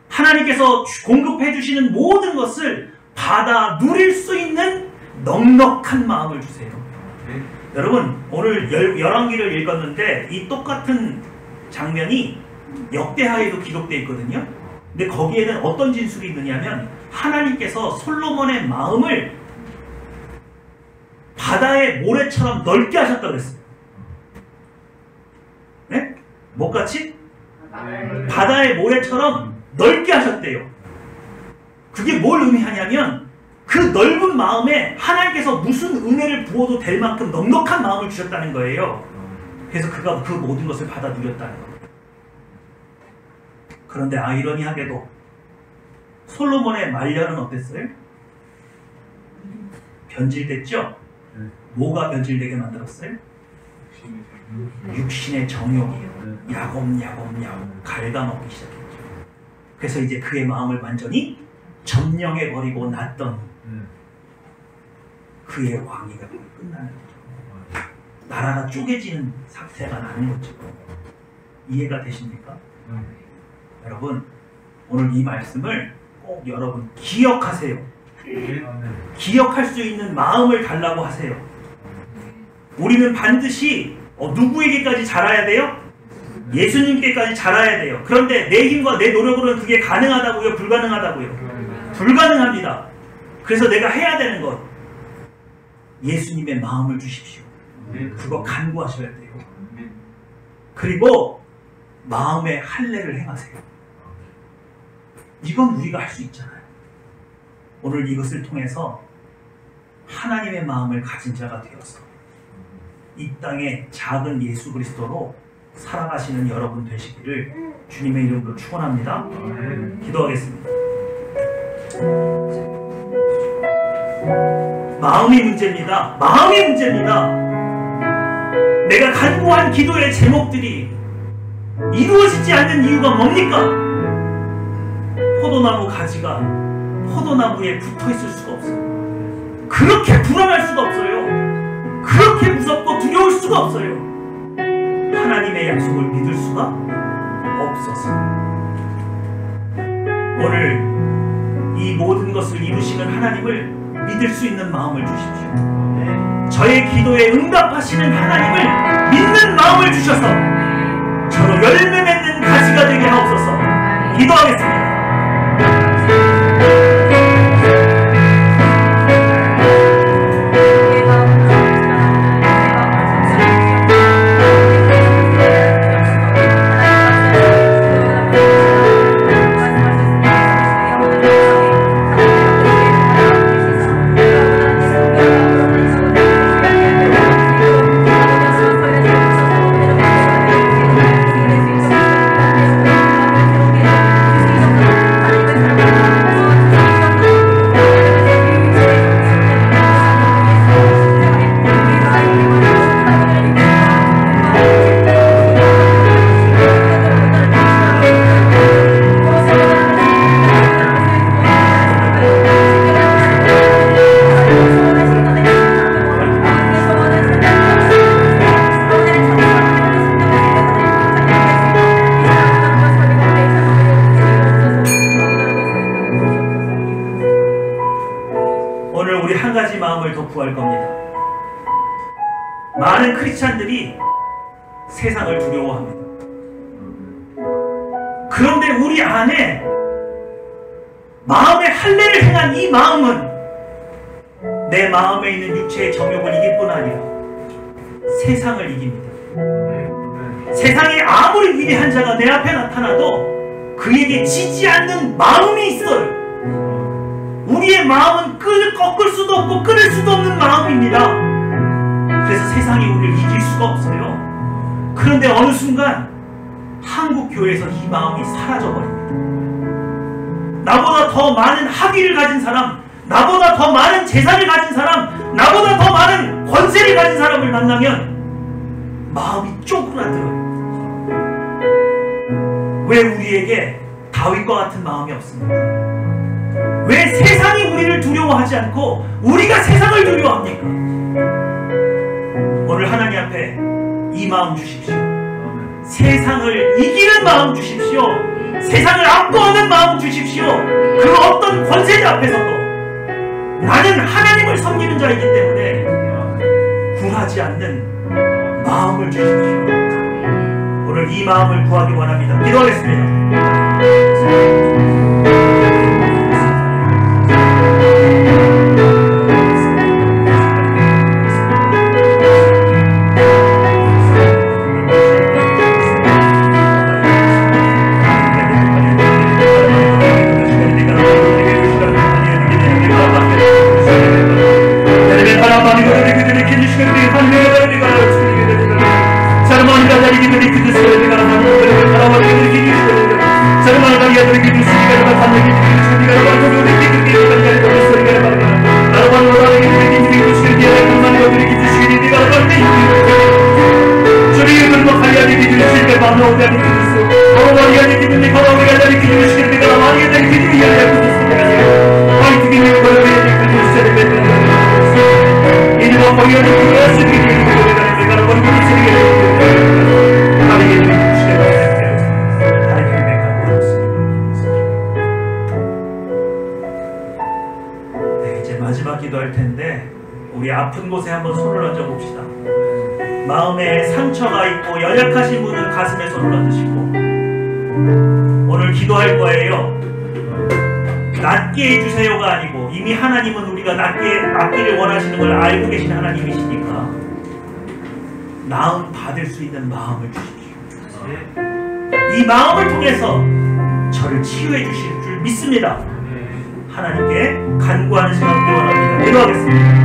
하나님께서 공급해 주시는 모든 것을 받아 누릴 수 있는 넉넉한 마음을 주세요. 여러분, 오늘 열왕기를 읽었는데 이 똑같은 장면이 역대하에도 기록되어 있거든요. 근데 거기에는 어떤 진술이 있느냐면 하나님께서 솔로몬의 마음을 바다의 모래처럼 넓게 하셨다고 그랬어요. 네? 뭐같이? 바다의 모래처럼 넓게 하셨대요. 그게 뭘 의미하냐면 그 넓은 마음에 하나님께서 무슨 은혜를 부어도 될 만큼 넉넉한 마음을 주셨다는 거예요. 그래서 그가 그 모든 것을 받아 누렸다는 겁니다. 그런데 아이러니하게도 솔로몬의 말년은 어땠어요? 변질됐죠? 뭐가 변질되게 만들었어요? 육신의 정욕이요. 야곱야곱 갉아먹기 시작했죠. 그래서 이제 그의 마음을 완전히 점령해버리고 났더니 그의 왕위가 끝나는 거죠. 나라가 쪼개지는 사태가 나는 거죠. 이해가 되십니까? 여러분, 오늘 이 말씀을 꼭 여러분 기억하세요. 기억할 수 있는 마음을 달라고 하세요. 우리는 반드시 누구에게까지 자라야 돼요? 예수님께까지 자라야 돼요. 그런데 내 힘과 내 노력으로는 그게 가능하다고요? 불가능하다고요? 불가능합니다. 그래서 내가 해야 되는 것, 예수님의 마음을 주십시오. 그거 간구하셔야 돼요. 그리고 마음의 할례를 행하세요. 이건 우리가 할 수 있잖아요. 오늘 이것을 통해서 하나님의 마음을 가진 자가 되어서 이 땅에 작은 예수 그리스도로 살아가시는 여러분 되시기를 주님의 이름으로 축원합니다. 기도하겠습니다. 마음이 문제입니다. 마음이 문제입니다. 내가 간구한 기도의 제목들이 이루어지지 않는 이유가 뭡니까? 포도나무 가지가 포도나무에 붙어있을 수가 없어요. 그렇게 불안할 수가 없어요. 그렇게 무섭고 두려울 수가 없어요. 하나님의 약속을 믿을 수가 없어서. 오늘 이 모든 것을 이루시는 하나님을 믿을 수 있는 마음을 주십시오. 저의 기도에 응답하시는 하나님을 믿는 마음을 주셔서 저로 열매 맺는 가지가 되게 하옵소서. 기도하겠습니다. 오늘 우리 한 가지 마음을 더 구할 겁니다. 많은 크리스찬들이 세상을 두려워합니다. 그런데 우리 안에 마음의 할례를 행한 이 마음은 내 마음에 있는 육체의 정욕을 이길 뿐 아니라 세상을 이깁니다. 세상에 아무리 위대한 자가 내 앞에 나타나도 그에게 지지 않는 마음이 있어요. 우리의 마음은 꺾을 수도 없고 끊을 수도 없는 마음입니다. 그래서 세상이 우리를 이길 수가 없어요. 그런데 어느 순간 한국 교회에서 이 마음이 사라져버립니다. 나보다 더 많은 학위를 가진 사람, 나보다 더 많은 재산을 가진 사람, 나보다 더 많은 권세를 가진 사람을 만나면 마음이 쪼그라들어요. 왜 우리에게 다윗과 같은 마음이 없습니까? 왜 세상이 우리를 두려워하지 않고 우리가 세상을 두려워합니까? 오늘 하나님 앞에 이 마음 주십시오. 세상을 이기는 마음 주십시오. 세상을 압도하는 마음 주십시오. 그 어떤 권세자 앞에서도 나는 하나님을 섬기는 자이기 때문에 굴하지 않는 마음을 주십시오. 오늘 이 마음을 구하기 원합니다. 기도하겠습니다. 마지막 기도할 텐데 우리 아픈 곳에 한번 손을 얹어 봅시다. 마음에 상처가 있고 연약하신 분은 가슴에 손을 얹으시고, 오늘 기도할 거예요. 낫게 해주세요가 아니고 이미 하나님은 우리가 낫기를 원하시는 걸 알고 계신 하나님이시니까 나음 받을 수 있는 마음을 주십시오. 이 마음을 통해서 저를 치유해 주실 줄 믿습니다. 하나님께 간구하는 시간 되기 원합니다. 기도하겠습니다.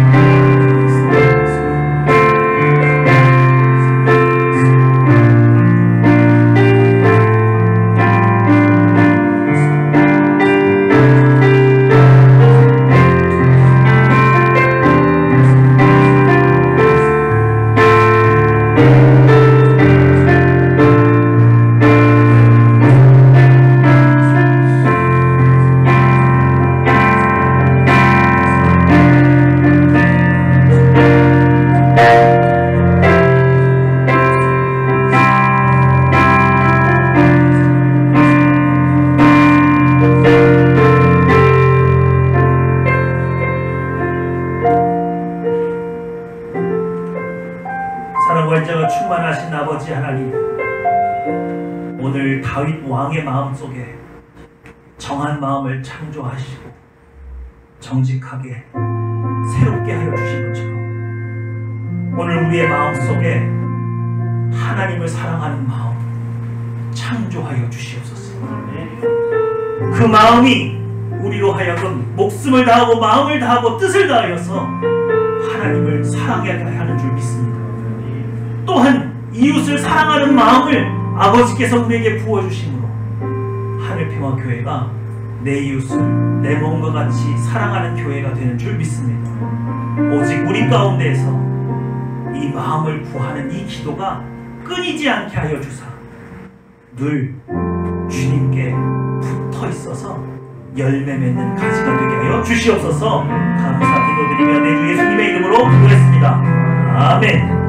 충만하신 아버지 하나님, 오늘 다윗 왕의 마음속에 정한 마음을 창조하시고 정직하게 새롭게 하여 주신 것처럼 오늘 우리의 마음속에 하나님을 사랑하는 마음 창조하여 주시옵소서. 그 마음이 우리로 하여금 목숨을 다하고 마음을 다하고 뜻을 다하여서 하나님을 사랑하게 하는 줄 믿습니다. 또한 이웃을 사랑하는 마음을 아버지께서 우리에게 부어주심으로 하늘평화교회가 내 이웃을 내 몸과 같이 사랑하는 교회가 되는 줄 믿습니다. 오직 우리 가운데에서 이 마음을 구하는 이 기도가 끊이지 않게 하여 주사 늘 주님께 붙어 있어서 열매 맺는 가지가 되게 하여 주시옵소서. 감사 기도드리며 내 주 예수님의 이름으로 기도했습니다. 아멘.